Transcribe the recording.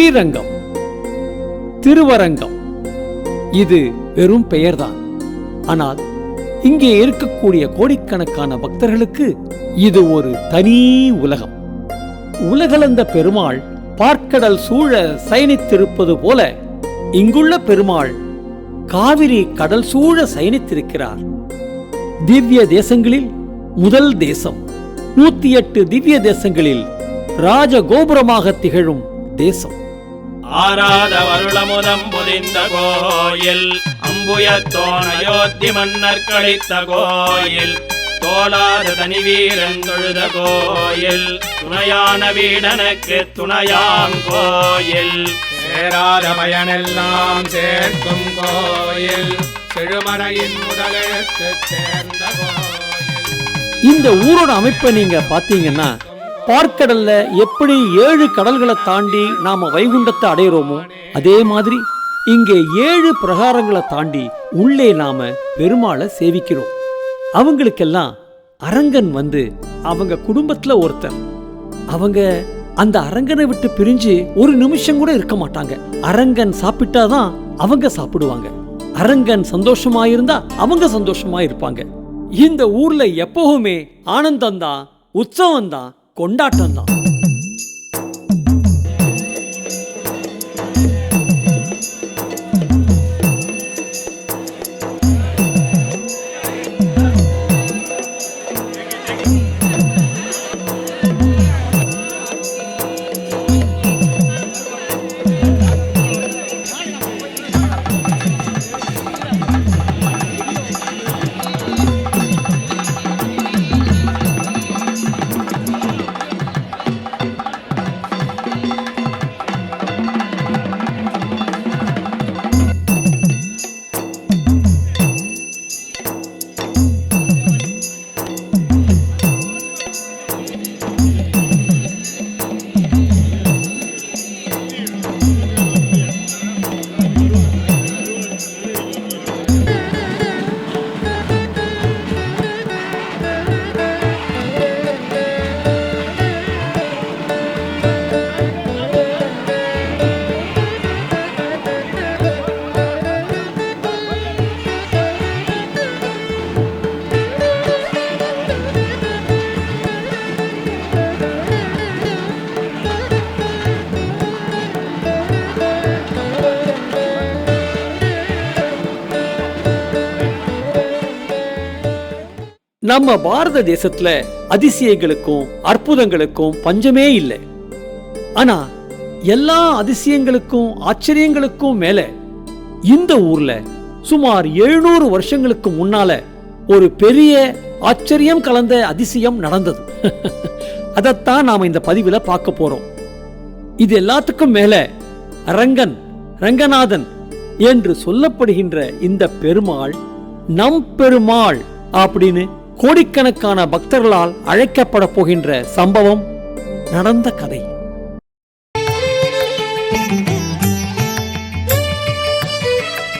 ஸ்ரீரங்கம், திருவரங்கம், இது வெறும் பெயர்தான். ஆனால் இங்கே இருக்கக்கூடிய கோடிக்கணக்கான பக்தர்களுக்கு இது ஒரு தனி உலகம். உலகளந்த பெருமாள் பார்க்கடல் சூழ சயனித்திருப்பது போல இங்குள்ள பெருமாள் காவிரி கடல் சூழ சயனித்திருக்கிறார். திவ்ய தேசங்களில் முதல் தேசம், 108 திவ்ய தேசங்களில் ராஜகோபுரமாக திகழும் தேசம். ஆராத வருளமுதம் புதிந்த கோயில், அம்புயத்தோன் அயோத்தி மன்னர் கழித்த கோயில், தோளாத தனி வீரன் தொழுத கோயில், துணையான வீடனுக்கு துணையாம் கோயில், சேராத பயனெல்லாம் சேர்க்கும் கோயில், செழுமறையின் முதலுக்கு சேர்ந்த கோயில். இந்த ஊரோட அமைப்பை நீங்க பாத்தீங்கன்னா, பார்க்கடல்ல எப்படி 7 கடல்களை தாண்டி நாம வைகுண்டத்தை அடையிறோமோ அதே மாதிரி இங்கே 7 பிரகாரங்களை தாண்டி உள்ளே நாம பெருமாளை சேவிக்கிறோம். அவங்களுக்கெல்லாம் அரங்கன் வந்து அவங்க குடும்பத்துல ஒருத்தர். அவங்க அந்த அரங்கனை விட்டு பிரிஞ்சு ஒரு நிமிஷம் கூட இருக்க மாட்டாங்க. அரங்கன் சாப்பிட்டாதான் அவங்க சாப்பிடுவாங்க. அரங்கன் சந்தோஷமாயிருந்தா அவங்க சந்தோஷமா இருப்பாங்க. இந்த ஊர்ல எப்பவுமே ஆனந்தம்தான், உற்சவம்தான், கொண்டாட்டம்தான். நம்ம பாரத தேசத்துல அதிசயங்களுக்கும் அற்புதங்களுக்கும் பஞ்சமே இல்லை. ஆனா எல்லா அதிசயங்களுக்கும் ஆச்சரியங்களுக்கும் மேல இந்த ஊர்ல சுமார் 700 வருஷங்களுக்கு முன்னால ஒரு பெரிய ஆச்சரியம் கலந்த அதிசயம் நடந்தது. அதைத்தான் நாம இந்த பதிவுல பார்க்க போறோம். இது எல்லாத்துக்கும் மேல ரங்கன், ரங்கநாதன் என்று சொல்லப்படுகின்ற இந்த பெருமாள் நம் பெருமாள் அப்படின்னு கோடிக்கணக்கான பக்தர்களால் அழைக்கப்பட போகின்ற சம்பவம் நடந்த கதை.